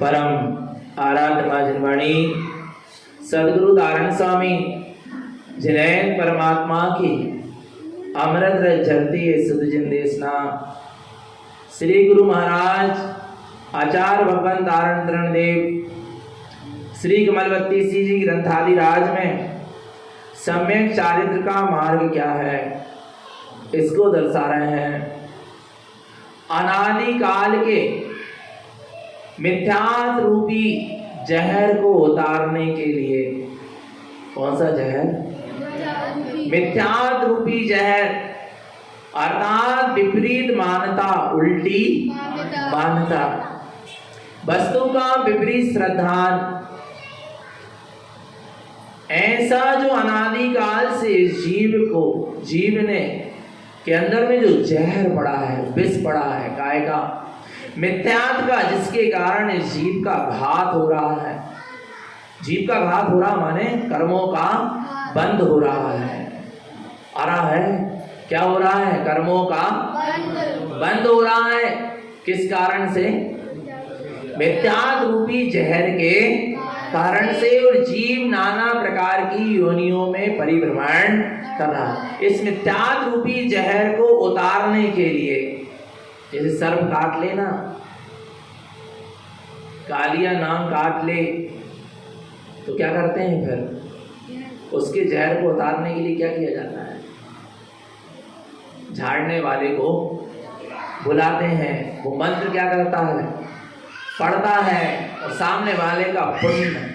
परम आराध्य मां जिनवाणी सदगुरु नारायण स्वामी जिनैन परमात्मा की अमृत रस झरती है सुध जिन देशना। श्री गुरु महाराज आचार्य भगवान तारण तरण देव श्री कमलवती सी जी ग्रंथादि राज में सम्यक चारित्र का मार्ग क्या है, इसको दर्शा रहे हैं। अनादि काल के मिथ्यात्व रूपी जहर को उतारने के लिए, कौन सा जहर? मिथ्यात्व रूपी जहर अर्थात विपरीत मान्यता, उल्टी मान्यता, वस्तु का विपरीत श्रद्धान, ऐसा जो अनादि काल से जीव ने के अंदर में जो जहर पड़ा है, विष पड़ा है, काय का मिथ्यात्व का, जिसके कारण इस जीव का घात हो रहा है। जीव का घात हो रहा माने कर्मों का बंद हो रहा है। आ रहा है, क्या हो रहा है? कर्मों का बंद हो रहा है। किस कारण से? मिथ्यात्व रूपी जहर के कारण से। और जीव नाना प्रकार की योनियों में परिभ्रमण कर रहा है। इस मिथ्यात्व रूपी जहर को उतारने के लिए, जैसे सर्प काट ले ना, कालिया नाम काट ले, तो क्या करते हैं फिर? उसके जहर को उतारने के लिए क्या किया जाता है? झाड़ने वाले को बुलाते हैं। वो मंत्र क्या करता है? पढ़ता है, और सामने वाले का पुण्य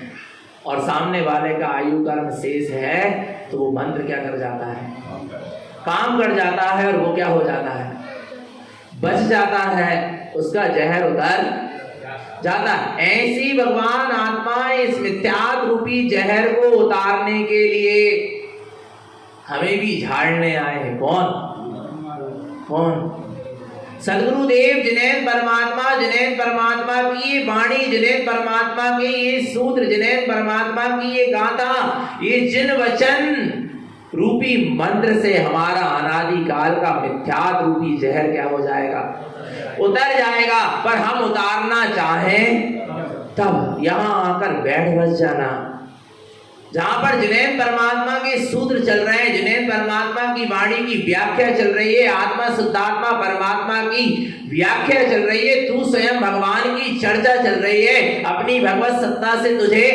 और सामने वाले का आयु कर्म शेष है, तो वो मंत्र क्या कर जाता है? काम कर जाता है, और वो क्या हो जाता है? बच जाता है, उसका जहर उतर जाता है। ऐसी भगवान आत्मा इस मिथ्यात्व रूपी जहर को उतारने के लिए हमें भी झाड़ने आए हैं। कौन? सदगुरु देव जिनैन परमात्मा की ये वाणी, जिनैन परमात्मा के ये सूत्र, जिनैन परमात्मा की ये गाथा, ये जिन वचन रूपी मंत्र से हमारा अनादि काल का मिथ्यात्व रूपी जहर क्या हो जाएगा? उतर जाएगा। पर हम उतारना चाहें तब यहाँ आकर बैठ बस जाना। जहां पर जिनैन परमात्मा के सूत्र चल रहे हैं, जिनैन परमात्मा की वाणी की व्याख्या चल रही है, आत्मा शुद्धात्मा परमात्मा की व्याख्या चल रही है, तू स्वयं भगवान की चर्चा चल रही है, अपनी भगवत सत्ता से तुझे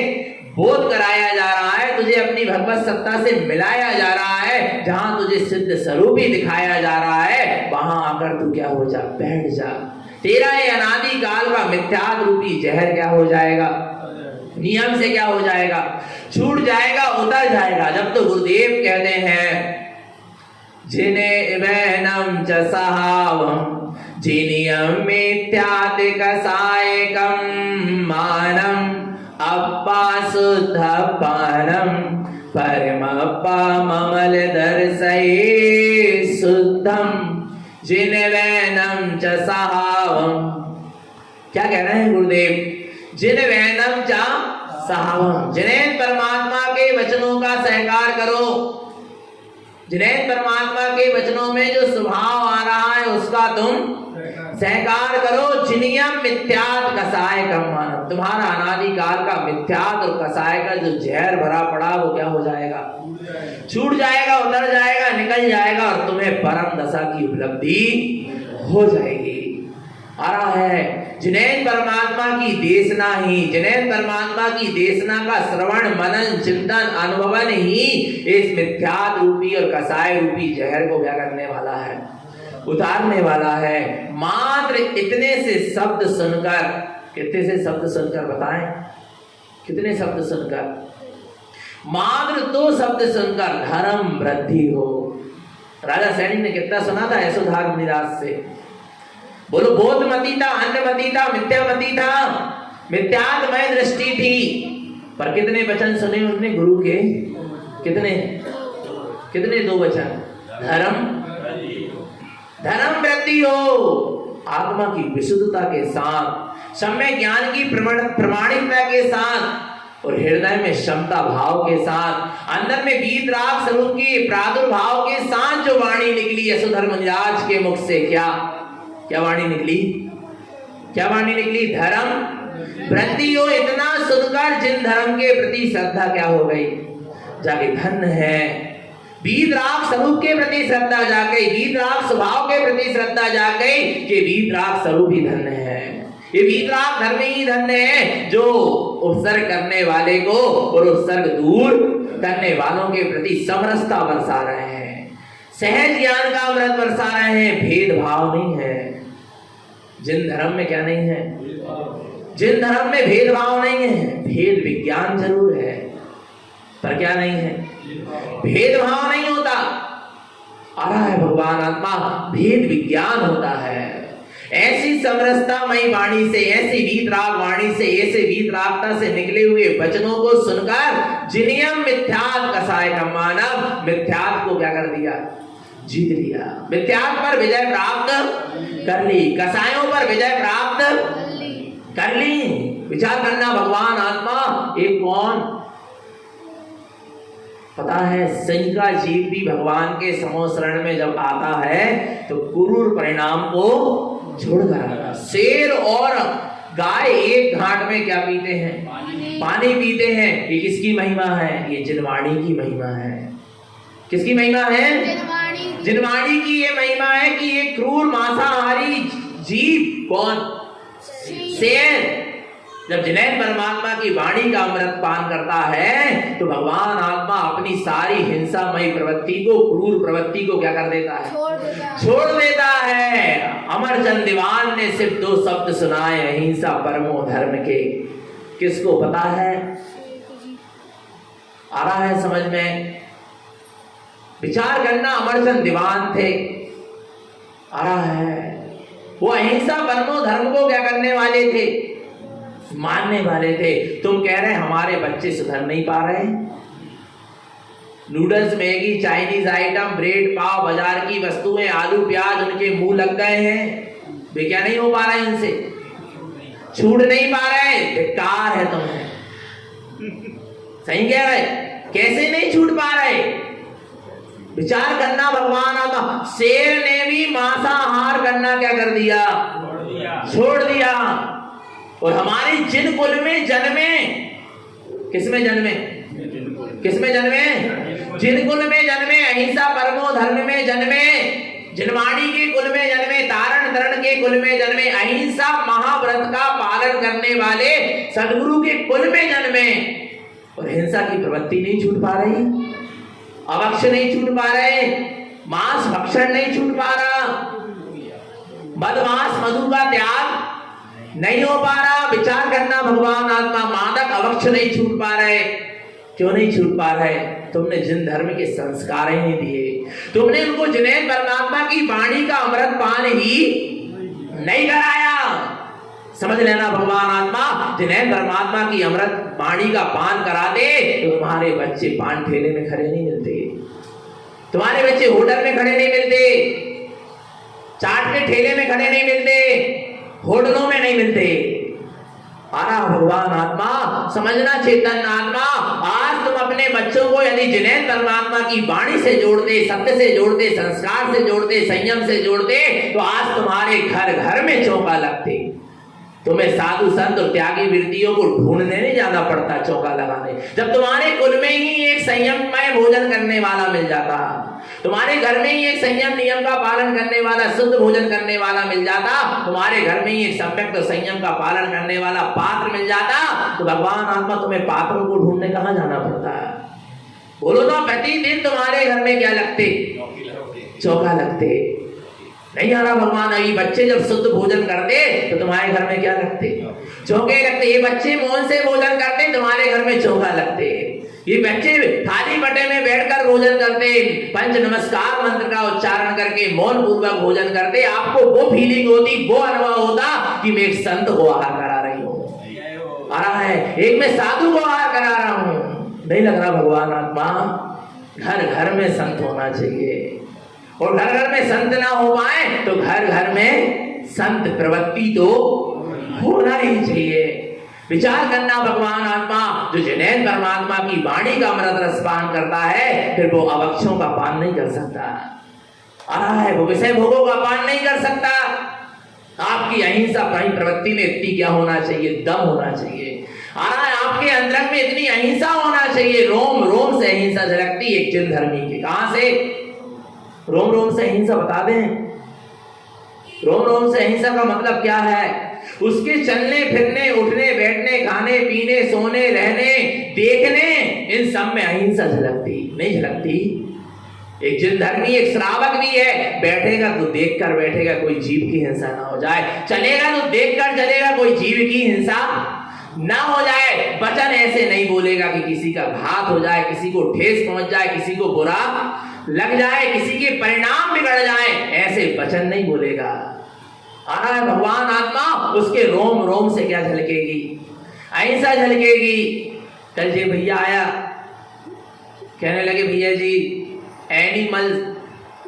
बोध कराया जा रहा है, तुझे अपनी भगवत सत्ता से मिलाया जा रहा है, जहां तुझे सिद्ध स्वरूप ही दिखाया जा रहा है, वहां आकर तू क्या हो जा? बैठ जा। तेरा ये अनादि काल का मिथ्यात्व रूपी जहर क्या हो जाएगा? नियम से क्या हो जाएगा? छूट जाएगा, उतर जाएगा। जब तो गुरुदेव कहते हैं जिने वैनम च सहावम जिनियम मिथ्यात् कसायकम मानम अप्पा शुद्ध पानम परमप्पा ममल दर्शये शुद्धम जिन वैनम च सहावम। क्या कह रहे हैं गुरुदेव? जिन वैनम च सहावम, जिनैन परमात्मा के वचनों का सहकार करो, जिनैन परमात्मा के वचनों में जो स्वभाव आ रहा है उसका तुम सहकार करो। जिनियम मिथ्यात् कसायकम मानम, तुम्हारा अनादि काल का मिथ्यात् और कसाय का जो जहर भरा पड़ा वो क्या हो जाएगा? छूट जाएगा, उतर जाएगा, निकल जाएगा, और तुम्हें परम दशा की उपलब्धि हो जाएगी। आ रहा है जिनैन परमात्मा की देशना ही, जिनैन परमात्मा की देशना का श्रवण मनन चिंतन अनुभवन ही इस मिथ्यात्व रूपी और कसाय रूपी जहर को क्या करने वाला है? उतारने वाला है। मात्र इतने से शब्द सुनकर, कितने से शब्द सुनकर बताएं? कितने शब्द सुनकर? मात्र 2 शब्द सुनकर धर्म वृद्धि हो। राजा सैनिक ने कितना सुना था यशोधर मुनिराज से? बोलो, बोधमती था, अन्नमती था, मिथ्यामती था, मिथ्यात्मय दृष्टि थी। पर कितने वचन सुने उसने गुरु के? कितने 2 वचन? धर्म वृद्धि हो, आत्मा की विशुद्धता के साथ, सम्यक ज्ञान की प्रमाणिकता के साथ, और हृदय में क्षमता भाव के साथ, अंदर में वीतराग स्वरूप के प्रादुर्भाव के साथ जो वाणी निकली यशोधर मुनिराज के मुख से, क्या वाणी निकली? क्या वाणी निकली? धर्म वृद्धि हो। इतना सुनकर जिन धर्म के प्रति श्रद्धा क्या हो गई? जाके धन्य है। वीतराग स्वरूप के प्रति श्रद्धा जाग गई, वीतराग स्वभाव के प्रति श्रद्धा जाग गई कि वीतराग स्वरूप ही धन्य है। ये वीतराग धर्म ही धन्य है जो उपसर्ग करने वाले को और उपसर्ग दूर करने वालों के प्रति समरसता बरसा रहे हैं, सहज ज्ञान का अमृत बरसा रहे हैं। भेदभाव नहीं है। जिन धर्म में क्या नहीं है? जिन धर्म में भेदभाव नहीं है, भेद विज्ञान जरूर है पर क्या नहीं है? भेदभाव नहीं होता। आ रहा है भगवान आत्मा, भेद विज्ञान होता है। ऐसी समरसतामयी वाणी से, ऐसी वीतराग वाणी से, ऐसे वीतरागता से निकले हुए वचनों को सुनकर जिनियम मिथ्यात् कसाय का मानव मिथ्यात् को क्या कर दिया? जीत लिया। मिथ्यात् पर विजय प्राप्त कर ली, कसायों पर विजय प्राप्त कर ली। विचार करना भगवान आत्मा एक कौन? पता है सिंह का जीव भी भगवान के समोशरण में जब आता है तो क्रूर परिणाम को छोड़कर आता। शेर और गाय एक घाट में क्या पीते हैं? पानी पीते हैं। ये किसकी महिमा है? ये जिनवाणी की महिमा है। किसकी महिमा है? जिनवाणी की ये महिमा है कि ये क्रूर मांसाहारी जीव कौन? शेर जब जिनेन परमात्मा की वाणी का अमृत पान करता है तो भगवान आत्मा अपनी सारी हिंसामयी प्रवृत्ति को, क्रूर प्रवृत्ति को क्या कर देता है? छोड़ देता है। अमरचंद दीवान ने सिर्फ 2 शब्द सुनाए, अहिंसा परमो धर्म के। किसको पता है? आ रहा है समझ में? विचार करना, अमरचंद दीवान थे। आ रहा है वो अहिंसा परमो धर्म को क्या करने वाले थे? मानने वाले थे। तुम कह रहे हमारे बच्चे सुधर नहीं पा रहे? Noodles, Maggi, Chinese item, bread, pav, बाजार की वस्तुएं, आलू प्याज उनके मुंह लग गए हैं। वे क्या नहीं हो पा रहे? इनसे छूट नहीं पा रहे। बेकार है तुम्हें। सही कह रहे? कैसे नहीं छूट पा रहे? विचार करना भगवान आत्मा। शेर ने भी मांसाहार करना क्या कर दिया? छोड़ दिया। और हमारे जिन कुल में जन्मे, किसमें जन्मे? किसमें जन्मे? जिन कुल में जन्मे, अहिंसा परमो धर्म में जन्मे, जिनवाणी के कुल में जन्मे, तारण तरण के कुल में जन्मे, अहिंसा महाव्रत का पालन करने वाले सदगुरु के कुल में जन्मे और हिंसा की प्रवृत्ति नहीं छूट पा रही, अवक्ष नहीं छूट पा रहे, मांस भक्षण नहीं छूट पा रहा, मदमांस मधु का त्याग नहीं हो पा रहा। विचार करना भगवान आत्मा, मादक अवक्ष नहीं छूट पा रहे। क्यों नहीं छूट पा रहे? तुमने जिन धर्म के संस्कार ही नहीं दिए, तुमने उनको जिनेन परमात्मा की वाणी का अमृत पान ही नहीं कराया। समझ लेना भगवान आत्मा, जिनेन परमात्मा की अमृत वाणी का पान करा दे तो तुम्हारे बच्चे पान ठेले में खड़े नहीं मिलते, तुम्हारे बच्चे होटल में खड़े नहीं मिलते, चाट के ठेले में खड़े नहीं मिलते, होटलों में नहीं मिलते। आरा भगवान आत्मा, समझना चेतन आत्मा, आज तुम अपने बच्चों को यदि जिनेन परमात्मा की वाणी से जोड़ते, सत्य से जोड़ते, संस्कार से जोड़ते, संयम से जोड़ते तो आज तुम्हारे घर घर में चौका लगते। तुम्हें साधु संत और त्यागी वृत्तियों को ढूंढने नहीं जाना पड़ता चौका लगाने। जब तुम्हारे कुल में ही एक संयममय भोजन करने वाला मिल जाता, तुम्हारे घर में ही एक संयम नियम का पालन करने वाला, शुद्ध भोजन करने वाला मिल जाता, तुम्हारे घर में ही एक सम्यक संयम का पालन करने वाला पात्र मिल जाता, तो भगवान आत्मा तुम्हें पात्रों को ढूंढने कहाँ जाना पड़ता है? बोलो ना, प्रतिदिन तुम्हारे घर में क्या लगते? चौका लगते। नहीं आ रहा भगवान? अभी बच्चे जब शुद्ध भोजन करते तो तुम्हारे घर में क्या लगते? चौके लगते। ये बच्चे मौन से भोजन करते, तुम्हारे घर में चौका लगते। ये बच्चे थाली बटे में बैठकर भोजन करते, पंच नमस्कार मंत्र का उच्चारण करके मौन पूर्वक भोजन करते, आपको वो फीलिंग होती, वो अनुभव होता कि मैं एक संत को आहार करा रही हूँ, आ रहा है एक मैं साधु को आहार करा रहा हूँ। नहीं लग रहा भगवान आत्मा? घर घर में संत होना चाहिए, और घर घर में संत ना हो पाए तो घर घर में संत प्रवृत्ति तो होना ही चाहिए। विचार करना भगवान आत्मा, जो जिनेन परमात्मा की वाणी का अमृत रस पान करता है फिर वो अवक्षों का पान नहीं कर सकता। आ रहा है वो विषय भोगों का पान नहीं कर सकता। आपकी अहिंसा कहीं प्रवृत्ति में इतनी क्या होना चाहिए, दम होना चाहिए। आपके अंदर में इतनी अहिंसा होना चाहिए, रोम रोम से अहिंसा झलकती है जिन धर्मी के। कहां से? रोम रोम से अहिंसा बता दें। रोम रोम से अहिंसा का मतलब क्या है? उसके चलने फिरने, उठने बैठने, खाने पीने, सोने रहने, देखने, इन सब में अहिंसा झलकती नहीं झलकती? एक जिन धर्मी एक श्रावक भी है, बैठेगा तो देख कर बैठेगा कोई जीव की हिंसा ना हो जाए, चलेगा तो देख कर चलेगा कोई जीव की हिंसा ना हो जाए। वचन ऐसे नहीं बोलेगा कि किसी का घात हो जाए, किसी को ठेस पहुंच जाए, किसी को बुरा लग जाए, किसी के परिणाम बिगड़ जाए, ऐसे वचन नहीं बोलेगा। भगवान आत्मा उसके रोम रोम से क्या झलकेगी? अहिंसा झलकेगी। कल जी भैया आया, कहने लगे भैया जी एनिमल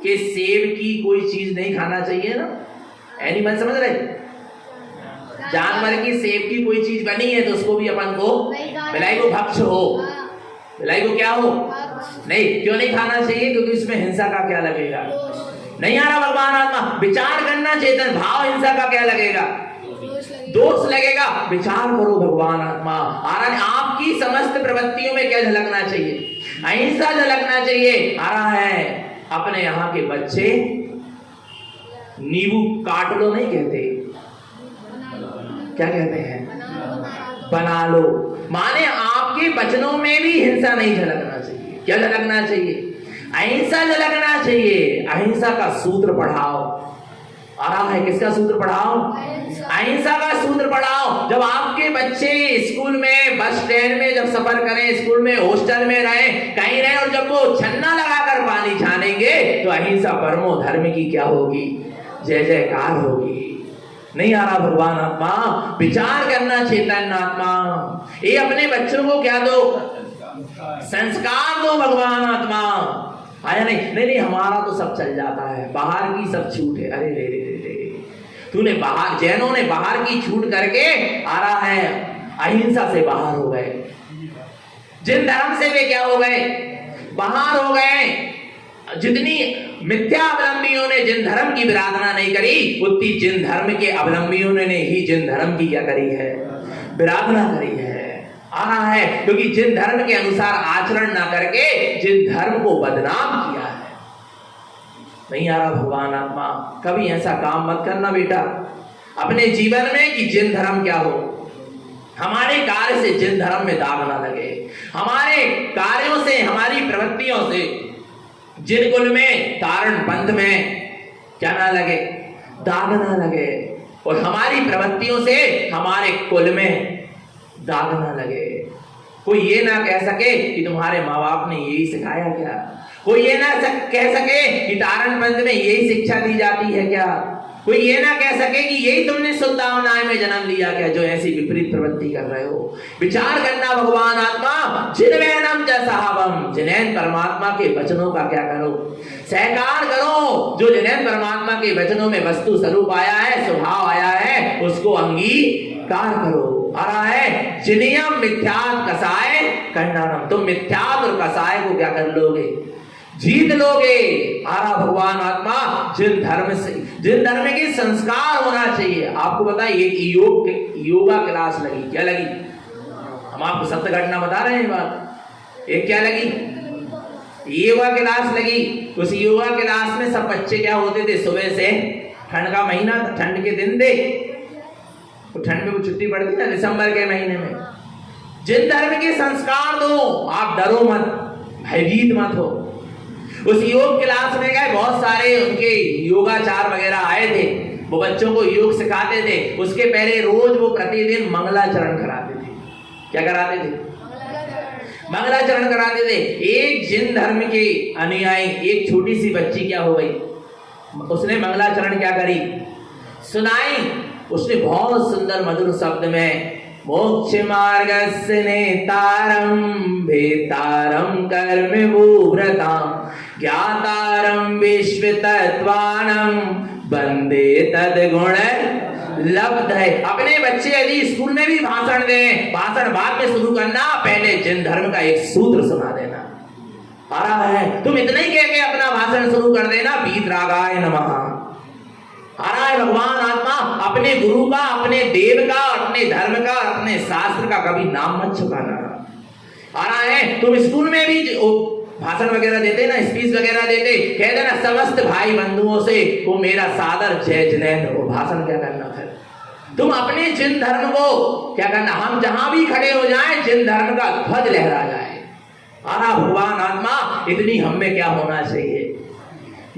के सेब की कोई चीज नहीं खाना चाहिए ना। एनिमल समझ रहे? जानवर की सेब की कोई चीज बनी है तो उसको भी अपन को बिलाई को भक्ष हो, बिलाई को क्या हो नहीं, क्यों नहीं खाना चाहिए? क्योंकि उसमें हिंसा का क्या लगेगा? नहीं आ रहा भगवान आत्मा, विचार करना चेतन भाव, हिंसा का क्या लगेगा? दोष लगेगा। विचार करो भगवान आत्मा। आपकी समस्त प्रवृत्तियों में क्या झलकना चाहिए? अहिंसा झलकना चाहिए। आ रहा है अपने यहाँ के बच्चे नींबू काट लो नहीं कहते, क्या कहते हैं? बना लो। माने आपके वचनों में भी हिंसा नहीं झलकना चाहिए। क्या झलकना चाहिए? अहिंसा झलकना चाहिए। अहिंसा का सूत्र पढ़ाओ। आ रहा है किसका सूत्र पढ़ाओ? अहिंसा का सूत्र पढ़ाओ। जब आपके बच्चे स्कूल में, बस स्टैंड में जब सफर करें, स्कूल में, हॉस्टल में रहे, कहीं रहे, और जब वो छन्ना लगाकर पानी छानेंगे तो अहिंसा परमो धर्म की क्या होगी? जय जयकार होगी। नहीं आ रहा भगवान आत्मा? विचार करना चेतन आत्मा। ये अपने बच्चों को क्या दो? संस्कार दो भगवान आत्मा। आया नहीं? नहीं नहीं हमारा तो सब चल जाता है, बाहर की सब छूट है। अरे रे रे रे, तूने बाहर, जैनों ने बाहर की छूट करके आ रहा है अहिंसा से बाहर हो गए, जिन धर्म से वे क्या हो गए? बाहर हो गए। जितनी मिथ्या अवलंबियों ने जिन धर्म की विराधना नहीं करी, उतनी जिन धर्म के अवलंबियों ने ही जिन धर्म की क्या करी है? विराधना करी है। आ रहा है क्योंकि जिन धर्म के अनुसार आचरण ना करके जिन धर्म को बदनाम किया है। नहीं आ रहा भगवान आत्मा? कभी ऐसा काम मत करना बेटा अपने जीवन में कि जिन धर्म क्या हो, हमारे कार्य से जिन धर्म में दाग ना लगे, हमारे कार्यों से, हमारी प्रवृत्तियों से जिन कुल में, तारण पंथ में क्या ना लगे? दाग ना लगे। और हमारी प्रवृत्तियों से हमारे कुल में दाग ना लगे। कोई ये ना कह सके कि तुम्हारे माँ बाप ने यही सिखाया क्या? कोई ये ना कह सके कि तारण पंथ में यही शिक्षा दी जाती है क्या? कोई ये ना कह सके कि यही तुमने सुल्तानाए में जन्म लिया क्या, जो ऐसी विपरीत प्रवृत्ति कर रहे हो। विचार करना भगवान आत्मा। जिनवैनम च साहबम, जिनैन परमात्मा के वचनों का क्या करो? सहकार करो। जो जिनैन परमात्मा के वचनों में वस्तु स्वरूप आया है, स्वभाव आया है, उसको अंगीकार करो। आ रहा है जिनियम मिथ्यात कसाय कंडानम, तुम मिथ्यात और कसाय को क्या कर लोगे? जीत लोगे। आ रहा भगवान आत्मा जिन धर्म से, जिन धर्म के संस्कार होना चाहिए। आपको पता है एक योगा क्लास लगी, क्या लगी? हम आपको सत्य घटना बता रहे हैं बात। एक क्या लगी? योगा क्लास लगी। उस योगा क्लास में सब बच्चे क्या होते थे? सुबह से, ठंड का महीना, ठंड के दिन थे, तो ठंड में वो छुट्टी पड़ती ना दिसंबर के महीने में। जिन धर्म के संस्कार दो, आप डरो मत, भयभीत मत हो। उस योग क्लास में गए, बहुत सारे उनके योगाचार वगैरह आए थे, वो बच्चों को योग सिखाते थे। उसके पहले रोज वो प्रतिदिन मंगलाचरण कराते थे। क्या कराते थे? मंगलाचरण कराते थे। एक जिन धर्म के अनुयायी, एक छोटी सी बच्ची क्या हो गई? उसने मंगलाचरण क्या करी? सुनाई। उसने बहुत सुंदर मधुर शब्द में मोक्ष मार्गस्य नेतारम भेतारम कर्म भूभृताम ज्ञातारम विश्व तत्वानम वंदे तद्गुण लब्ध है। अपने बच्चे यदि स्कूल में भी भाषण दें, भाषण बाद में शुरू करना, पहले जिन धर्म का एक सूत्र सुना देना। आ रहा है तुम इतना ही कह के अपना भाषण शुरू कर देना, वीतरागाय नमः। आ रहा है भगवान आत्मा अपने गुरु का, अपने देव का, अपने धर्म का, अपने शास्त्र का कभी नाम मत छुपाना। आ रहा है तुम स्कूल में भी भाषण वगैरह देते ना, स्पीच वगैरह देते, कहते ना समस्त भाई बंधुओं से वो मेरा सादर जय जिनेंद्र। वो भाषण क्या करना फिर? तुम अपने जिन धर्म को क्या करना, हम जहां भी खड़े हो जाएं जिन धर्म का ध्वज लहरा जाए। आ रहा भगवान आत्मा इतनी हम में क्या होना चाहिए?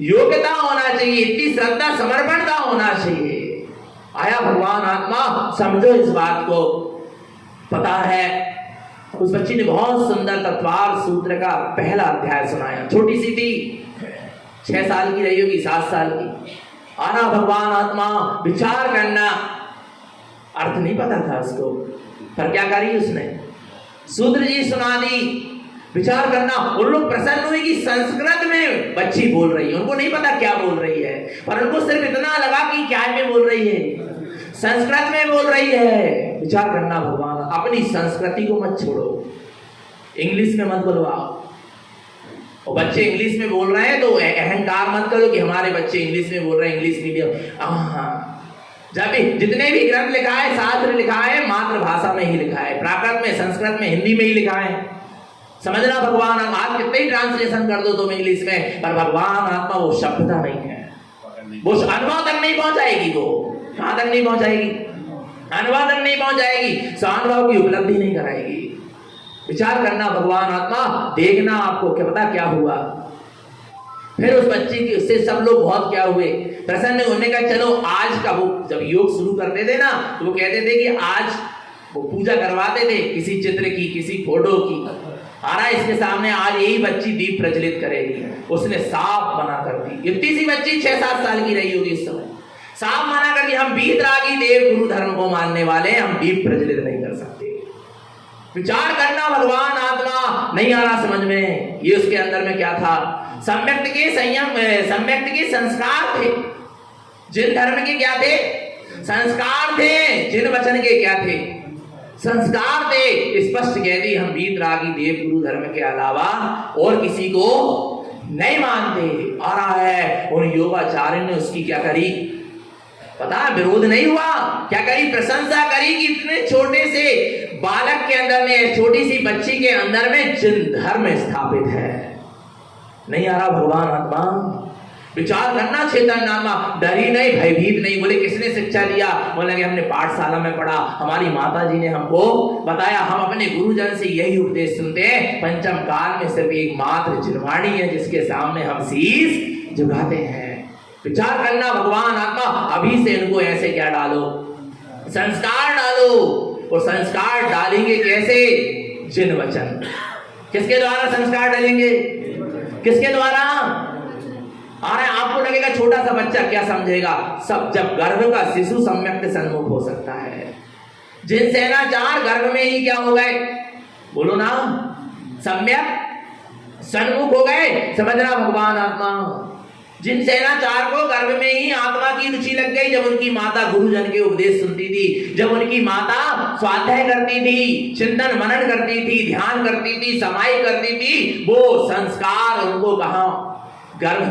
योग्यता होना चाहिए, इतनी श्रद्धा समर्पणता होना चाहिए। आया भगवान आत्मा, समझो इस बात को। पता है उस बच्ची ने बहुत सुंदर तत्वार सूत्र का पहला अध्याय सुनाया। छोटी सी थी, 6 साल की रही होगी, 7 साल की। आना भगवान आत्मा, विचार करना, अर्थ नहीं पता था उसको, पर क्या करी उसने, सूत्र जी सुना दी। विचार करना, उन लोग प्रसन्न हुए कि संस्कृत में बच्ची बोल रही है। उनको नहीं पता क्या बोल रही है, पर उनको सिर्फ इतना लगा कि क्या में बोल रही है, संस्कृत में बोल रही है। विचार करना भगवान, अपनी संस्कृति को मत छोड़ो, इंग्लिश में मत बुलवाओ। और बच्चे इंग्लिश में बोल रहे हैं तो अहंकार मत करो कि हमारे बच्चे इंग्लिश में बोल रहे हैं, इंग्लिश मीडियम। जब जितने भी ग्रंथ लिखा है, शास्त्र लिखा है, मातृभाषा में ही लिखा है, प्राकृत में, संस्कृत में, हिंदी में ही लिखा है। समझना भगवान, आप कितने ही ट्रांसलेशन कर दो तुम इंग्लिश में, पर भगवान आत्मा वो शब्दता नहीं है, वो अनुभव तक नहीं पहुंचाएगी। वो कहां तक नहीं पहुंचाएगी? अनुभव तक नहीं पहुंचाएगी, स्वानुभव की उपलब्धि नहीं कराएगी। विचार करना भगवान आत्मा, देखना आपको क्या पता क्या हुआ। फिर उस बच्ची की उससे सब लोग बहुत क्या हुए, प्रसन्न होने का। चलो आज का, वो जब योग शुरू करते थे ना तो वो कहते थे कि आज वो पूजा करवाते थे किसी चित्र की, किसी फोटो की। आ रहा है इसके सामने आज यही बच्ची दीप प्रज्वलित करेगी। उसने साफ मना कर दी। इतनी सी बच्ची 6-7 साल की रही होगी इस समय, साफ मना कर दी, हम वीतरागी देव गुरु धर्म को मानने वाले, हम दीप प्रज्वलित नहीं कर सकते। विचार करना भगवान आत्मा, नहीं आ रहा समझ में। ये उसके अंदर में क्या था, सम्यक्त के संयम, सम्यक्त के संस्कार थे। जिन धर्म के क्या थे, संस्कार थे। जिन वचन के क्या थे, संस्कार थे। स्पष्ट कह दी, हम वीतरागी देव गुरु धर्म के अलावा और किसी को नहीं मानते। आ रहा है उन योगाचार्य ने उसकी क्या करी पता है, विरोध नहीं हुआ, क्या करी, प्रशंसा करी कि इतने छोटे से बालक के अंदर में, छोटी सी बच्ची के अंदर में जिन धर्म स्थापित है। नहीं आ रहा भगवान आत्मा, विचार करना चेतन नामा, डरी नहीं, भयभीत नहीं। बोले किसने शिक्षा दिया? बोले कि हमने पाठशाला में पढ़ा, हमारी माता जी ने हमको बताया, हम अपने गुरुजन से यही उपदेश सुनते हैं। पंचम काल में सिर्फ एक मात्र जिनवाणी है जिसके सामने हम शीश झुकाते हैं। विचार करना भगवान आत्मा, अभी से इनको ऐसे क्या डालो, संस्कार डालो। और संस्कार डालेंगे कैसे? जिन वचन। किसके द्वारा संस्कार डालेंगे? किसके द्वारा? अरे आपको लगेगा छोटा सा बच्चा क्या समझेगा, सब जब गर्भ का शिशु सम्यक सन्मुख हो सकता है। जिन सेनाचार गर्भ में ही क्या हो गए, बोलो ना, सम्यक सन्मुख हो गए। समझना भगवान आत्मा, जिन सेनाचार को गर्भ में ही आत्मा की रुचि लग गई, जब उनकी माता गुरुजन के उपदेश सुनती थी, जब उनकी माता स्वाध्याय करती थी, चिंतन मनन करती थी, ध्यान करती थी, समाई करती थी, वो संस्कार उनको कहां, गर्भ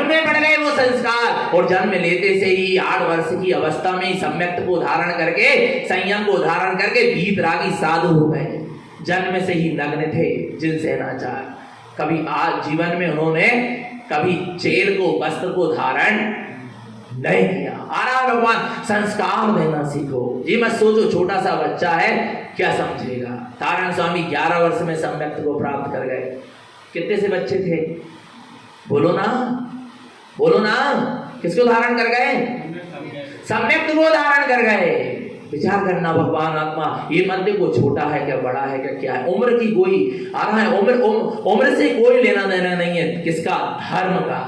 में पड़ गए वो संस्कार। और जन्म लेते से ही 8 वर्ष की अवस्था में ही सम्यक्त को धारण करके, संयम को धारण करके वीतरागी साधु हो गए। जन्म से ही नग्न थे जिन सेनाचार। कभी आज जीवन में उन्होंने कभी चेल को, वस्त्र को धारण नहीं किया। आरा भगवान, संस्कार देना सीखो। ये मत सोचो छोटा सा बच्चा है क्या समझेगा। तारण स्वामी 11 वर्ष में सम्यक्त को प्राप्त कर गए। कितने से बच्चे थे, बोलो ना, बोलो ना, किसको धारण कर गए? सम्यक्त को धारण कर गए। विचार करना भगवान आत्मा, ये मत देखो छोटा है क्या, बड़ा है क्या है। उम्र की कोई आ रहा है, उम्र से कोई लेना देना नहीं है। किसका? धर्म का।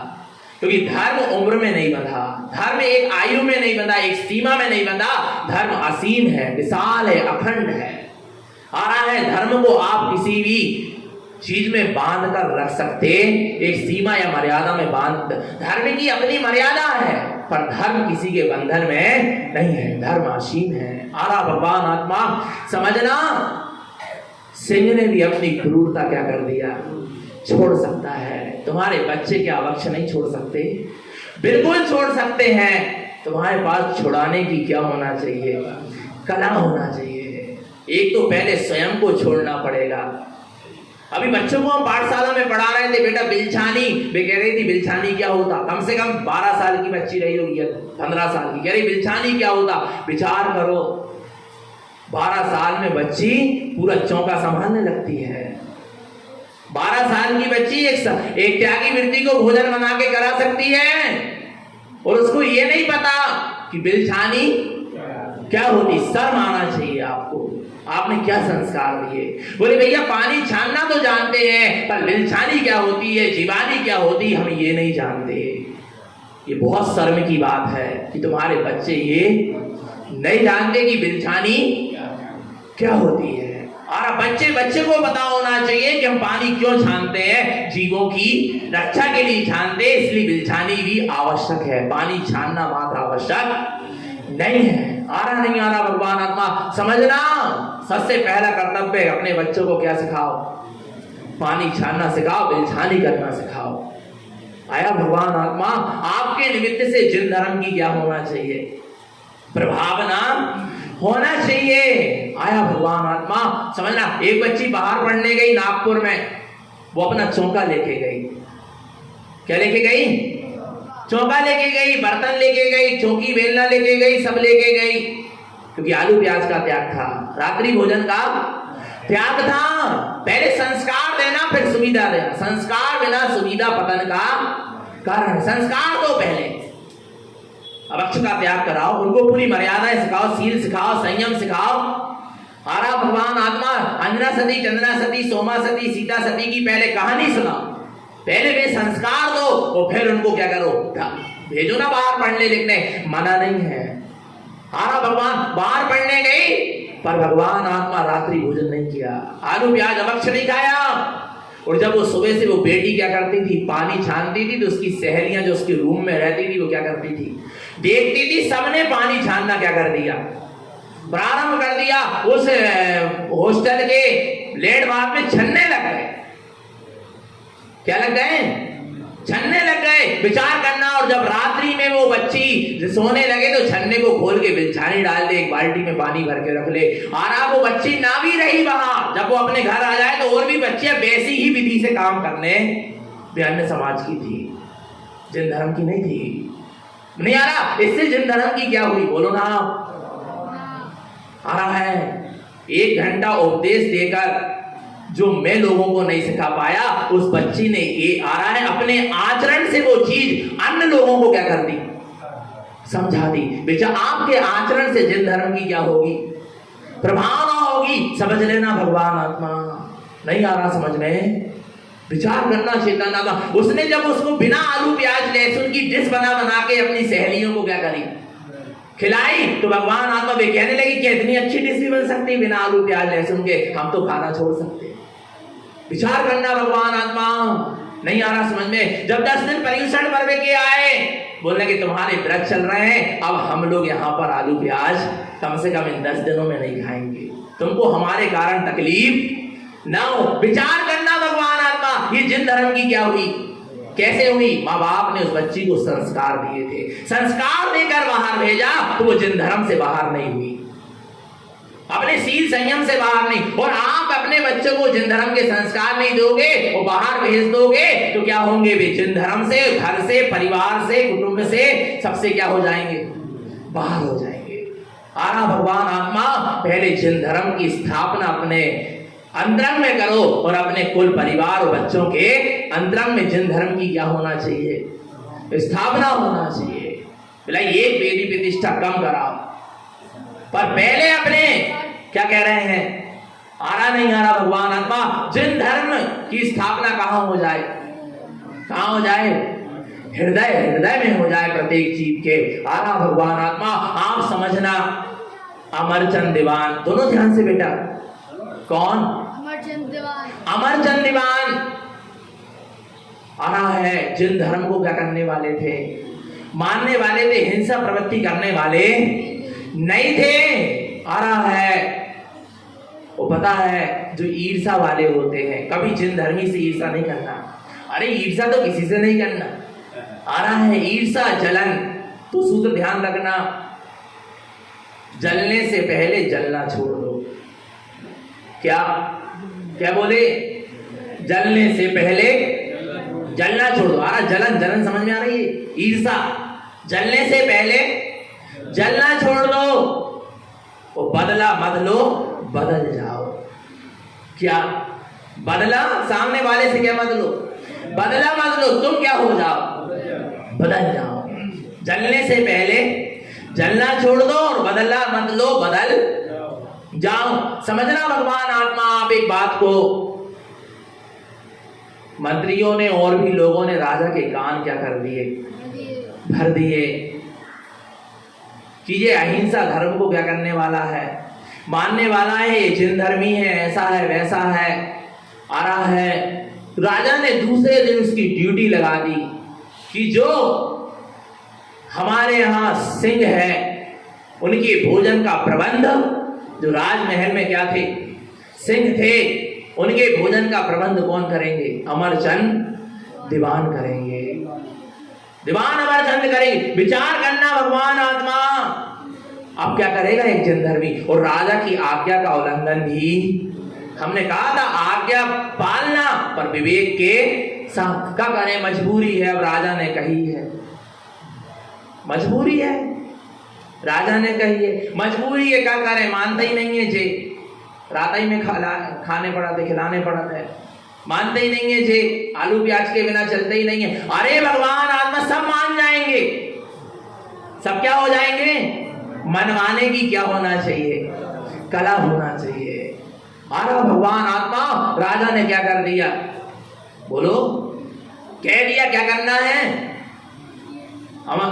क्योंकि धर्म उम्र में नहीं बंधा, धर्म एक आयु में नहीं बंधा, एक सीमा में नहीं बंधा। धर्म असीम है, विशाल है, अखंड है। आ रहा है धर्म को आप किसी भी चीज में बांध कर रख सकते, एक सीमा या मर्यादा में बांध। धर्म की अपनी मर्यादा है, पर धर्म किसी के बंधन में नहीं है, धर्म असीम है। आरा भगवान आत्मा, समझना, सिंह ने भी अपनी क्रूरता क्या कर दिया, छोड़ सकता है। तुम्हारे बच्चे क्या अवक्ष नहीं छोड़ सकते? बिल्कुल छोड़ सकते हैं। तुम्हारे पास छुड़ाने की क्या होना चाहिए? कला होना चाहिए। एक तो पहले स्वयं को छोड़ना पड़ेगा। अभी बच्चों को हम पाठशाला में पढ़ा रहे थे, बेटा बिलछानी, वे कह रही थी बिलछानी क्या होता? कम से कम 12 साल की बच्ची रही होगी, 15 साल की, कह रही बिलछानी क्या होता? विचार करो, 12 साल में बच्ची पूरा चौका संभालने लगती है। 12 साल की बच्ची एक त्यागी वृत्ति को भोजन बना के करा सकती है, और उसको ये नहीं पता कि बिलछानी क्या होती। शर्म आना चाहिए आपको। आपने क्या संस्कार दिए? बोले भैया पानी छानना तो जानते हैं, पर बिलछानी क्या होती है, जीवानी क्या होती है, हम ये नहीं जानते। ये बहुत शर्म की बात है कि तुम्हारे बच्चे ये नहीं जानते कि बिलछानी क्या होती है। और बच्चे को पता होना चाहिए कि हम पानी क्यों छानते हैं, जीवों की रक्षा के लिए छानते, इसलिए बिलछानी भी आवश्यक है। पानी छानना मात्र आवश्यक नहीं है। आ रहा नहीं आ रहा भगवान आत्मा समझना। सबसे पहला कर्तव्य अपने बच्चों को क्या सिखाओ? पानी छानना सिखाओ, बिलछानी करना सिखाओ। आया भगवान आत्मा। आपके निमित्त से जिन धर्म की क्या होना चाहिए? प्रभावना होना चाहिए। आया भगवान आत्मा समझना। एक बच्ची बाहर पढ़ने गई नागपुर में, वो अपना चौका लेके गई। क्या लेके गई? चौका लेके गई, बर्तन लेके गई, चौकी बेलना लेके गई, सब लेके गई, क्योंकि आलू प्याज का त्याग था, रात्रि भोजन का त्याग था। पहले संस्कार देना फिर सुविधा देना। संस्कार बिना सुविधा पतन का कारण। संस्कार दो पहले, अभक्ष का त्याग कराओ, उनको पूरी मर्यादाएं सिखाओ, सील सिखाओ, संयम सिखाओ। आरा भगवान आत्मा अंजना सती, चंद्रा सती, सोमा सती, सीता सती की पहले कहानी सुनाओ। पहले वे संस्कार दो और फिर उनको क्या करो? भेजो ना बाहर पढ़ने लिखने, मना नहीं है। आरा भगवान बाहर पढ़ने गई, पर भगवान आत्मा रात्रि भोजन नहीं किया, आलू प्याज अभक्ष नहीं खाया। और जब वो सुबह से वो बेटी क्या करती थी? पानी छानती थी, तो उसकी सहेलियां जो उसके रूम में रहती थी वो क्या करती थी? देखती थी, सबने पानी छानना क्या कर दिया? प्रारंभ कर दिया। उस हॉस्टल के लेट बाथ में छन्ने लग गए। क्या लग गए? छन्ने लग गए। विचार करना। और जब रात्रि में वो बच्ची सोने लगे तो छन्ने को खोल के बिलछानी डाल दे, एक बाल्टी में पानी भर के रख ले। और वो बच्ची ना भी रही वहां, जब वो अपने घर आ जाए तो और भी बच्चियां वैसी ही विधि से काम करने। वे अन्य समाज की थी, जिन धर्म की नहीं थी। नहीं आ रहा? इससे जिन धर्म की क्या हुई? बोलो ना। आ रहा है। 1 घंटा उपदेश देकर जो मैं लोगों को नहीं सिखा पाया, उस बच्ची ने ये आ रहा है अपने आचरण से वो चीज अन्य लोगों को क्या कर दी? समझा दी। बेचा आपके आचरण से जिन धर्म की क्या होगी? प्रभावना होगी। समझ लेना भगवान आत्मा। नहीं आ रहा समझ में? विचार करना चेतन आत्मा। उसने जब उसको बिना आलू प्याज लहसुन की डिश बना के अपनी सहेलियों को क्या करी? खिलाई। तो भगवान आत्मा वे कहने लगी कि इतनी अच्छी डिश भी बन सकती बिना आलू प्याज लहसुन के, हम तो खाना छोड़ सकते। विचार करना भगवान आत्मा। नहीं आ रहा समझ में? जब 10 दिन पर्यूषण पर्व के आए, बोलने कि तुम्हारे व्रत चल रहे हैं, अब हम लोग यहाँ पर आलू प्याज कम से कम इन 10 दिनों में नहीं खाएंगे, तुमको हमारे कारण तकलीफ ना हो। विचार करना भगवान आत्मा। ये जिन धर्म की क्या हुई? कैसे हुई? माँ बाप ने उस बच्ची को संस्कार दिए थे, संस्कार देकर बाहर भेजा, तो वो जिन धर्म से बाहर नहीं हुई, अपने सील संयम से बाहर नहीं। और आप अपने बच्चों को जिन धर्म के संस्कार नहीं दोगे, वो बाहर भेज दोगे, तो क्या होंगे? वे जिन धर्म से, घर से, परिवार से, कुटुंब से, सबसे क्या हो जाएंगे? बाहर हो जाएंगे। आरा भगवान आत्मा पहले जिन धर्म की स्थापना अपने अंतरंग में करो, और अपने कुल परिवार और बच्चों के अंतरंग में जिन धर्म की क्या होना चाहिए? स्थापना होना चाहिए। बोला एक वेदी प्रतिष्ठा कम कराओ, पर पहले अपने क्या कह रहे हैं? आ रहा नहीं आ रहा भगवान आत्मा? जिन धर्म की स्थापना कहां हो जाए? कहां हो जाए? हृदय में हो जाए प्रत्येक जीव के। आ रहा भगवान आत्मा। आप समझना। अमरचंद दीवान, दोनों ध्यान से बेटा। कौन? अमरचंद दीवान आ रहा है। जिन धर्म को क्या करने वाले थे? मानने वाले थे, हिंसा प्रवृत्ति करने वाले नहीं थे। आ रहा है। वो पता है जो ईर्षा वाले होते हैं, कभी जिन धर्मी से ईर्षा नहीं करना। अरे ईर्षा तो किसी से नहीं करना। आ रहा है ईर्षा जलन। तो सूत्र ध्यान रखना, जलने से पहले जलना छोड़ दो। क्या क्या बोले? जलने से पहले जलना छोड़ दो। आ रहा जलन, जलन समझ में आ रही है? ईर्षा, जलने से पहले जलना छोड़ दो। वो बदला मत लो, बदल जाओ। क्या बदला? सामने वाले से क्या मत लो, बदला मत लो, तुम क्या हो जाओ, बदल जाओ। जलने से पहले जलना छोड़ दो और बदला मत लो, बदल जाओ। समझना भगवान आत्मा, आप एक बात को, मंत्रियों ने और भी लोगों ने राजा के कान क्या कर दिए, भर दिए कि ये अहिंसा धर्म को क्या करने वाला है, मानने वाला है, ये जिन धर्मी है, ऐसा है वैसा है, आ रहा है। राजा ने दूसरे दिन उसकी ड्यूटी लगा दी कि जो हमारे यहाँ सिंह है उनके भोजन का प्रबंध, जो राजमहल में क्या थे, सिंह थे, उनके भोजन का प्रबंध कौन करेंगे? अमरचंद दीवान करेंगे, दीवान अमरचंद करेंगे। विचार करना भगवान आत्मा, अब क्या करेगा एक जनधर्मी? और राजा की आज्ञा का उल्लंघन भी, हमने कहा था आज्ञा पालना पर विवेक के साथ। क्या करें, मजबूरी है, अब राजा ने कही है, मजबूरी है, राजा ने कही है, मजबूरी है, क्या करें, मानते ही नहीं है जे, रात ही में खाने पड़ते, खिलाने पड़ते हैं, मानते ही नहीं है जे, आलू प्याज के बिना चलते ही नहीं है। अरे भगवान आत्मा सब मान जाएंगे, सब क्या हो जाएंगे? मनवाने की क्या होना चाहिए, कला होना चाहिए। अरे भगवान आत्मा, राजा ने क्या कर दिया, बोलो, कह दिया क्या करना है।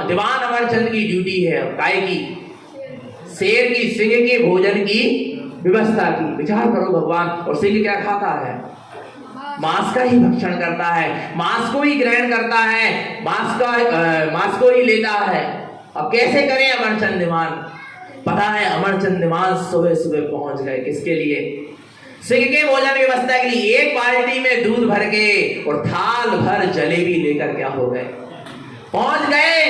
दीवान अमरचंद की ड्यूटी है, काय की? शेर की, सिंह के भोजन की व्यवस्था की। विचार करो भगवान, और सिंह क्या खाता है? मांस का ही भक्षण करता है, मांस को ही ग्रहण करता है, मांस को ही लेता है। अब कैसे करें अमरचंद दीवान? पता है अमरचंद दीवान सुबह सुबह पहुंच गए, किसके लिए? सिंह के भोजन व्यवस्था के लिए। एक बाल्टी में दूध भर के और थाल भर जलेबी लेकर क्या हो गए, पहुंच गए।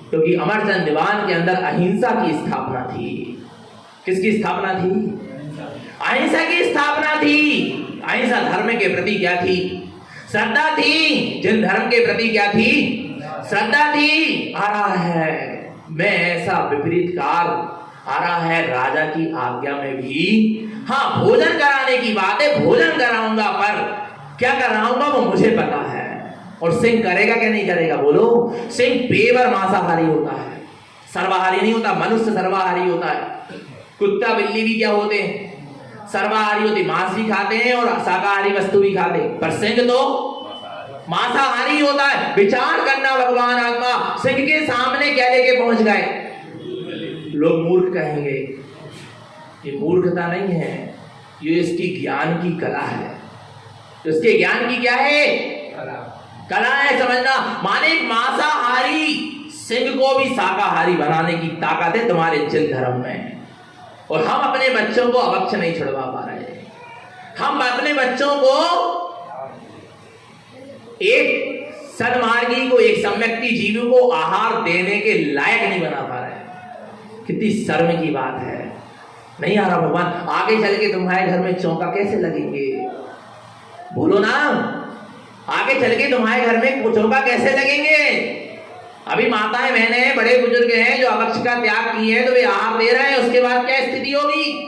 क्योंकि अमरचंद दीवान के अंदर अहिंसा की स्थापना थी। किसकी स्थापना थी? अहिंसा की स्थापना थी। अहिंसा धर्म के प्रति क्या थी? श्रद्धा थी। जिन धर्म के प्रति क्या थी? श्रद्धा थी। आ रहा है मैं ऐसा विपरीत कार्य, आ रहा है राजा की आज्ञा में भी, हाँ भोजन कराने की बात है, भोजन कराऊंगा, पर क्या कराऊंगा वो मुझे पता है। और सिंह करेगा क्या नहीं करेगा, बोलो? सिंह पेवर मांसाहारी होता है, सर्वाहारी नहीं होता। मनुष्य सर्वाहारी होता है, कुत्ता बिल्ली भी क्या होते हैं? सर्वाहारी होते, मांस भी खाते हैं और शाकाहारी वस्तु भी खाते हैं, पर सिंह तो मांसाहारी होता है। विचार करना भगवान आत्मा, सिंह के सामने क्या लेके पहुंच गए? लोग मूर्ख कहेंगे, ये मूर्खता नहीं है, ये इसकी ज्ञान की कला है। इसके ज्ञान की क्या है? कला है, समझना। माने मांसाहारी सिंह को भी शाकाहारी बनाने की ताकत है तुम्हारे जिन धर्म में। और हम अपने बच्चों को अभक्ष नहीं छुड़वा पा रहे, हम अपने बच्चों को एक सन्मार्गी को, एक सम्यक्ति जीव को आहार देने के लायक नहीं बना पा रहे। कितनी शर्म की बात है। नहीं आ रहा भगवान, आगे चल के तुम्हारे घर में चौका कैसे लगेंगे, बोलो ना? आगे चल के तुम्हारे घर में चौका कैसे लगेंगे? अभी माताएं बहनें बड़े बुजुर्ग हैं जो अभक्ष का त्याग किए हैं, तो वे आहार दे रहे हैं, उसके बाद क्या स्थिति होगी,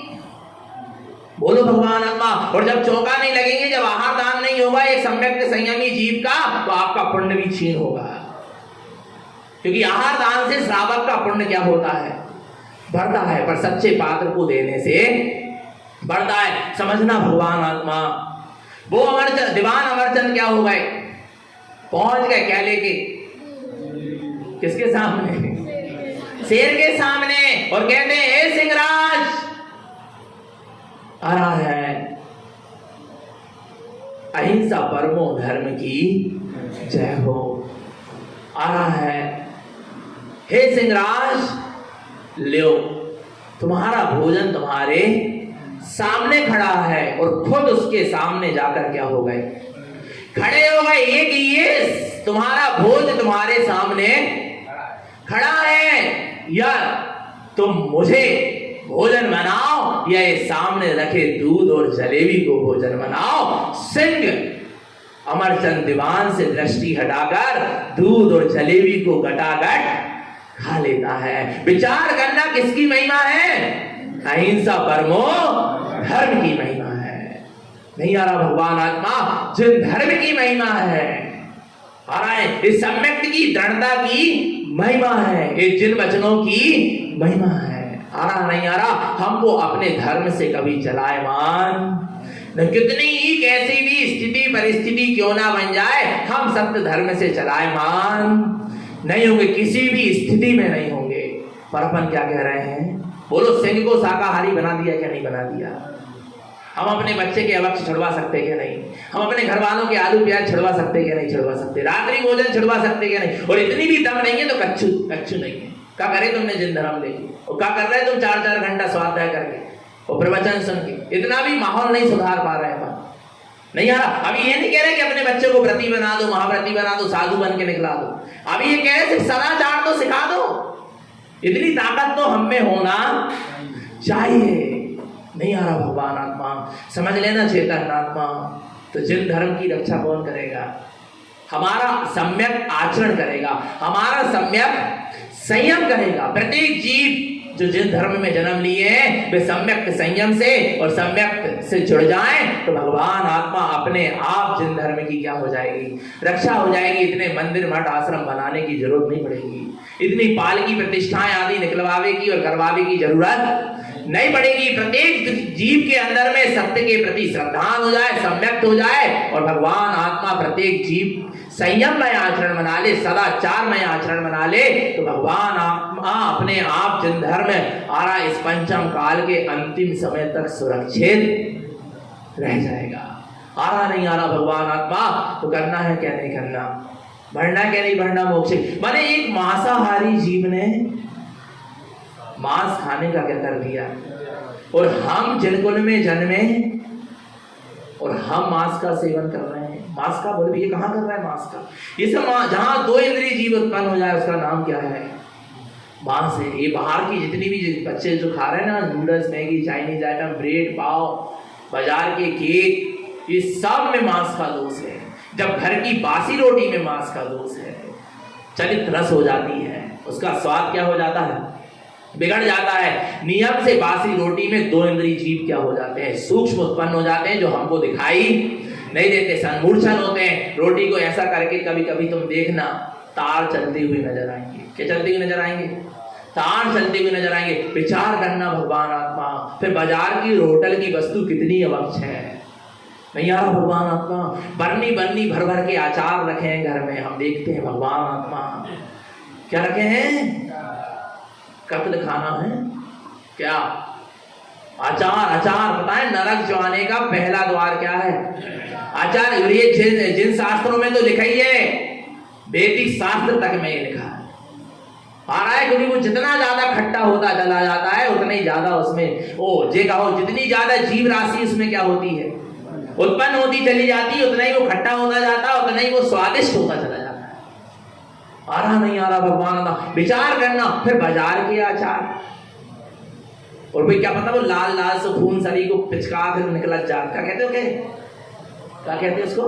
बोलो भगवान अम्मा? और जब चौका नहीं लगेंगे, जब आहार दान नहीं होगा एक सम्यक संयमी जीव का, तो आपका पुण्य भी छीन होगा। क्योंकि आहार दान से श्रावक का पुण्य क्या होता है? बढ़ता है, पर सच्चे पात्र को देने से बढ़ता है। समझना भगवान आत्मा। वो अमरचंद, दीवान अमरचंद क्या हो गए? पहुंच गए क्या लेके? किसके सामने? शेर के सामने। और कहते हैं हे सिंहराज, आ रहा है अहिंसा परमो धर्म की जय हो। आ रहा है हे सिंहराज, लो तुम्हारा भोजन तुम्हारे सामने खड़ा है। और खुद उसके सामने जाकर क्या हो गए? खड़े हो गए। एक ये तुम्हारा भोज तुम्हारे सामने खड़ा है, या तुम मुझे भोजन बनाओ या ये सामने रखे दूध और जलेबी को भोजन बनाओ। सिंह अमरचंद दीवान से दृष्टि हटाकर दूध और जलेबी को गटागट खा लेता है। विचार करना किसकी महिमा है? अहिंसा परमो धर्म की महिमा है। नहीं आ रहा भगवान आत्मा जिन धर्म की महिमा है, आ रहा है इस सम्यक की दृढ़ता की महिमा है, ये जिन वचनों की महिमा है। आ रहा नहीं आ रहा? हमको अपने धर्म से कभी चलायमान कितनी ही कैसी भी स्थिति परिस्थिति क्यों ना बन जाए, हम सत्य धर्म से चलायमान नहीं होंगे, किसी भी स्थिति में नहीं होंगे। पर अपन क्या कह रहे हैं? बोलो, सिंह को शाकाहारी बना दिया क्या नहीं बना दिया? हम अपने बच्चे के अवक्ष छुड़वा सकते क्या नहीं? हम अपने घर वालों के आलू प्याज छुड़वा सकते क्या नहीं छुड़वा सकते? रात्रि भोजन छुड़वा सकते क्या नहीं? और इतनी भी दम नहीं है तो कच्चू नहीं है। क्या करे तुमने जिन धर्म लेके, और क्या कर रहे तुम 4-4 घंटा स्वाध्याय करके और प्रवचन सुन के? इतना भी माहौल नहीं सुधार पा रहे हैं। नहीं यार, अभी ये नहीं कह रहे कि अपने बच्चे को व्रती बना दो, महाव्रती बना दो, साधु बन के निकला दो। अभी ये कह रहे सिर्फ सदाचार तो सिखा दो। इतनी ताकत तो हम में होना चाहिए। नहीं आ रहा भगवान आत्मा, समझ लेना चेतन आत्मा। तो जिन धर्म की रक्षा कौन करेगा? हमारा सम्यक आचरण करेगा, हमारा सम्यक संयम करेगा। प्रत्येक जीव जो जिन धर्म में जन्म लिए हैं वे सम्यक संयम से और सम्यक से जुड़ जाएं तो भगवान आत्मा अपने आप जिन धर्म की क्या हो जाएगी? रक्षा हो जाएगी। इतने मंदिर मठ आश्रम बनाने की जरूरत नहीं पड़ेगी, इतनी पालकी प्रतिष्ठाएं आदि निकलवावे की और करवावे की जरूरत नहीं पड़ेगी। प्रत्येक जीव के अंदर में सत्य के प्रति श्रद्धा हो जाए, सम्यक्त हो जाए, और भगवान आत्मा प्रत्येक जीव संयममय आचरण बना ले, सदाचारमय आचरण बना ले, तो भगवान आत्मा अपने आप जिन धर्म आ रहा इस पंचम काल के अंतिम समय तक सुरक्षित रह जाएगा। आ रहा नहीं आ रहा भगवान आत्मा, तो करना है क्या नहीं करना, बढ़ना क्या नहीं बढ़ना मोक्ष। माने एक मांसाहारी जीव ने मांस खाने का क्या कर दिया, और हम जनकुल में जन्मे और हम मांस का सेवन कर रहे हैं। मांस का बोले ये कहाँ कर रहा है? मांस का ये सब जहाँ 2 इंद्रिय जीव उत्पन्न हो जाए उसका नाम क्या है? मांस है। ये बाहर की जितनी भी बच्चे जो खा रहे हैं ना, noodles, Maggi, Chinese item, bread, pav, बाजार के केक, ये सब में मांस का दोष है। जब घर की बासी रोटी में मांस का दोष है, चलित रस हो जाती है, उसका स्वाद क्या हो जाता है? बिगड़ जाता है। नियम से बासी रोटी में 2 इंद्रिय जीव क्या हो जाते हैं? सूक्ष्म उत्पन्न हो जाते हैं, जो हमको दिखाई नहीं देते, संमूर्छन होते हैं। रोटी को ऐसा करके कभी कभी तुम देखना तार चलते हुए नजर आएंगे। क्या चलते हुए नजर आएंगे? तार चलते हुए नजर आएंगे। विचार करना भगवान आत्मा, फिर बाजार की होटल की वस्तु कितनी अवक्ष है। नहीं यार भगवान आत्मा, बरनी बरनी भर भर के अचार रखे हैं घर में, हम देखते हैं भगवान आत्मा क्या रखे हैं? कत्ल खाना है क्या? आचार। आचार पता है नरक जाने का पहला द्वार क्या है? आचार। ये जिन शास्त्रों में तो लिखा ही है, वैदिक शास्त्र तक में ये लिखा है। आ रहा है क्योंकि वो जितना ज्यादा खट्टा होता चला जाता है उतना ही ज्यादा उसमें जे कहो जितनी ज्यादा जीव राशि उसमें क्या होती है? उत्पन्न होती चली जाती है, उतना ही वो खट्टा होता जाता है, उतना ही वो स्वादिष्ट होता चला जाता है। आ रहा नहीं आ रहा भगवान का विचार करना। फिर बाजार के आचार, और भाई क्या पता वो लाल लाल से खून शरीर को पिचका कर निकला जाता, क्या कहते हो? क्या कहते हैं उसको?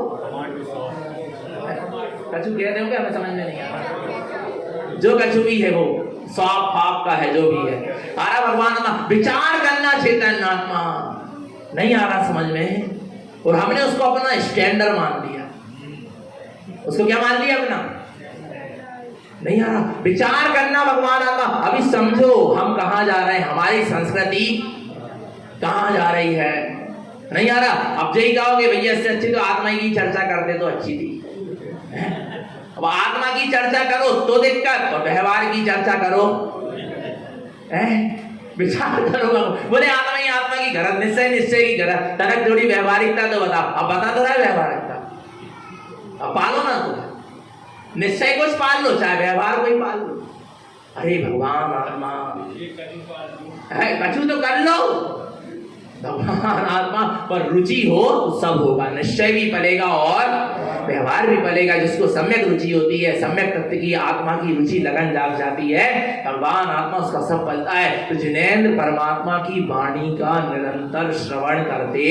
कछू कहते हो क्या? हमें समझ में नहीं आ रहा। जो कछू भी है वो सांप फाप का है, जो भी है। आ रहा भगवान का विचार करना चेतन आत्मा, नहीं आ रहा समझ में, और हमने उसको अपना स्टैंडर्ड मान लिया। उसको क्या मान लिया अपना? नहीं आ रहा विचार करना भगवान आत्मा। अभी समझो हम कहाँ जा रहे हैं, हमारी संस्कृति कहाँ जा रही है। नहीं आ रहा। अब यही कहोगे भैया इससे अच्छी तो आत्मा की चर्चा करते तो अच्छी थी। अब आत्मा की चर्चा करो तो दिक्कत, और व्यवहार की चर्चा करो विचार करो। बोले आत्मा की गरज, निश्चय की गरज, तनक थोड़ी व्यवहारिकता तो बता। अब बता तो रहा है व्यवहारिकता, अब पालो ना तो निश्चय कुछ पाल लो, चाहे व्यवहार कोई पाल लो। अरे भगवान आत्मा कछु तो कर लो। भगवान आत्मा पर रुचि हो तो सब होगा, निश्चय भी पलेगा और व्यवहार भी पलेगा। जिसको सम्यक रुचि होती है, सम्यक तत्व की आत्मा की रुचि लगन जाग जाती है, भगवान आत्मा उसका सब पलता है। तो जिनेंद्र परमात्मा की वाणी का निरंतर श्रवण करते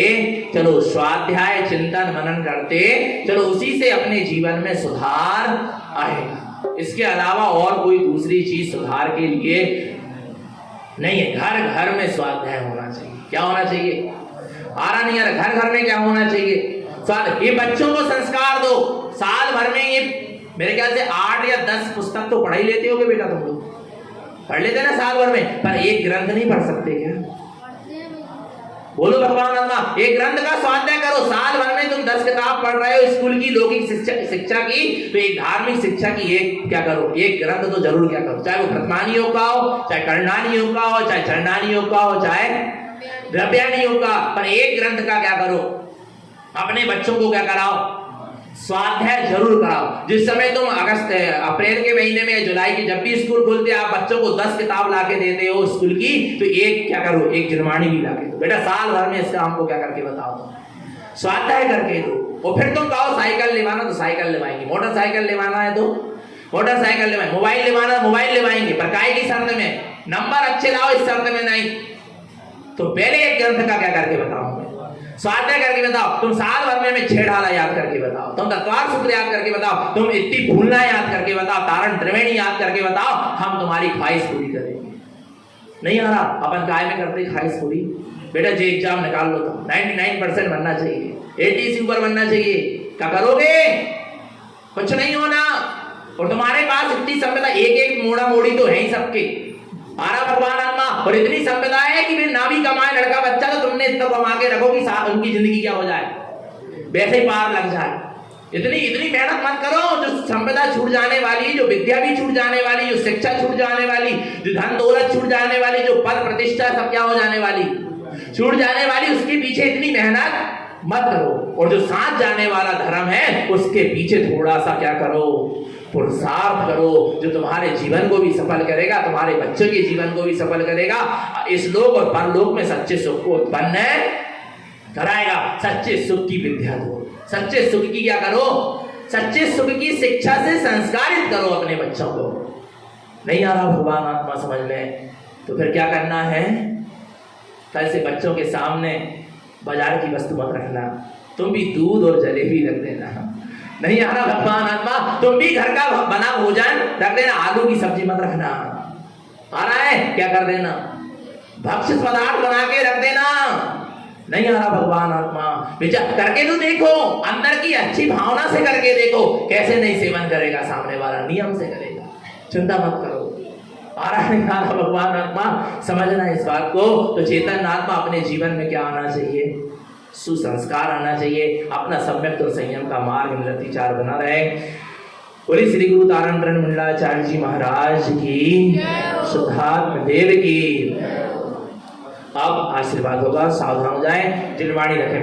चलो, स्वाध्याय चिंतन मनन करते चलो, उसी से अपने जीवन में सुधार आएगा। इसके अलावा और कोई दूसरी चीज सुधार के लिए नहीं है। घर घर में स्वाध्याय होना चाहिए। क्या होना चाहिए? आ रहा नहीं आ रहा? घर घर में क्या होना चाहिए? ये बच्चों को संस्कार दो। साल भर में ये मेरे ख्याल से 8 या 10 पुस्तक तो पढ़ ही लेते होगे बेटा, तुम लोग पढ़ लेते ना साल भर में, पर एक ग्रंथ नहीं पढ़ सकते क्या? बोलो भगवान अल्लाह, एक ग्रंथ का स्वाध्याय करो। साल भर में तुम 10 किताब पढ़ रहे हो स्कूल की, लौकिक शिक्षा की, तो एक धार्मिक शिक्षा की एक क्या करो, एक ग्रंथ तो जरूर क्या करो। चाहे वो प्रथमानी योग का हो, चाहे कर्णानी योग का हो, चाहे चरणानी योग का हो, चाहे द्रव्यानी योग का, पर एक ग्रंथ का क्या करो, अपने बच्चों को क्या कराओ, स्वाध्याय जरूर कराओ। जिस समय तुम अप्रैल के महीने में, जुलाई की जब भी स्कूल खुलते हैं, आप बच्चों को 10 किताब लाके देते हो स्कूल की, तो एक क्या करो, एक जिनवाणी भी लाके दो। बेटा साल भर में इसका हमको क्या करके बताओ, तो स्वाध्याय करके दो। और फिर तुम कहो साइकिल लेवाना तो साइकिल लेवाएंगे, मोटरसाइकिल लेवाना है तो मोटरसाइकिल लेवाएंगे, मोबाइल लेवाना मोबाइल लेवाएंगे, पर काय की शर्त में, नंबर अच्छे लाओ, इस शर्त में नहीं। तो पहले एक ग्रंथ का क्या करके बताओ, स्वाध्याय करके बताओ। तुम साल भर में 6 ढाला याद करके बताओ, तुम तत्वार सूत्र याद करके बताओ, तुम इतनी भूलना याद करके बताओ, तारण त्रिवेणी याद करके बताओ, हम तुम्हारी ख्वाहिश पूरी करेंगे। नहीं आ रहा? अपन काय में करते ख्वाहिश पूरी? बेटा जे एग्जाम निकाल लो, तो 99% बनना चाहिए, 80 से ऊपर बनना चाहिए। क्या करोगे? कुछ नहीं होना। और तुम्हारे पास इतनी संपदा, एक मोड़ा मोड़ी तो है ही सबके, आरा भगवान आत्मा, और इतनी संपदा है कि फिर ना भी कमाए लड़का बच्चा, तो तुमने इतना कमा के रखो कि उनकी जिंदगी क्या हो जाए, वैसे ही पार लग जाए। इतनी मेहनत मत करो। जो संपदा छूट जाने वाली, जो विद्या भी छूट जाने वाली, जो शिक्षा छूट जाने वाली, जो धन दौलत छूट जाने वाली, जो पद प्रतिष्ठा सब क्या हो जाने वाली, छूट जाने वाली, उसके पीछे इतनी मेहनत मत करो। और जो साथ जाने वाला धर्म है, उसके पीछे थोड़ा सा क्या करो, पुरुषार्थ करो, जो तुम्हारे जीवन को भी सफल करेगा, तुम्हारे बच्चों के जीवन को भी सफल करेगा, इस लोक और परलोक में सच्चे सुख को उत्पन्न कराएगा। सच्चे सुख की विद्या दो, सच्चे सुख की क्या करो, सच्चे सुख की शिक्षा से संस्कारित करो अपने बच्चों को। नहीं आ रहा भगवान आत्मा समझ में? तो फिर क्या करना है, कल से बच्चों के सामने बाजार की वस्तु मत रखना, तुम भी दूध और जलेबी रख देना। नहीं आ रहा भगवान आत्मा? तुम भी घर का बना भोजन रख देना, आलू की सब्जी मत रखना। आ रहा है? क्या कर देना, भक्ष्य पदार्थ बना के रख देना। नहीं आ रहा भगवान आत्मा? विचार करके तो देखो, अंदर की अच्छी भावना से करके देखो, कैसे नहीं सेवन करेगा सामने वाला, नियम से करेगा, चिंता मत करो। आ रहा है आ रहा भगवान आत्मा? समझना इस बात को। तो चेतन आत्मा अपने जीवन में क्या आना चाहिए, सुसंस्कार आना चाहिए, अपना सम्यक और संयम का मार्ग निरतिचार बना रहे। बोले श्री गुरु तारण मंडलाचार्य जी महाराज की, शुद्धात्म देव की। अब आशीर्वाद होगा, सावधान हो जाए, जिनवाणी रखें।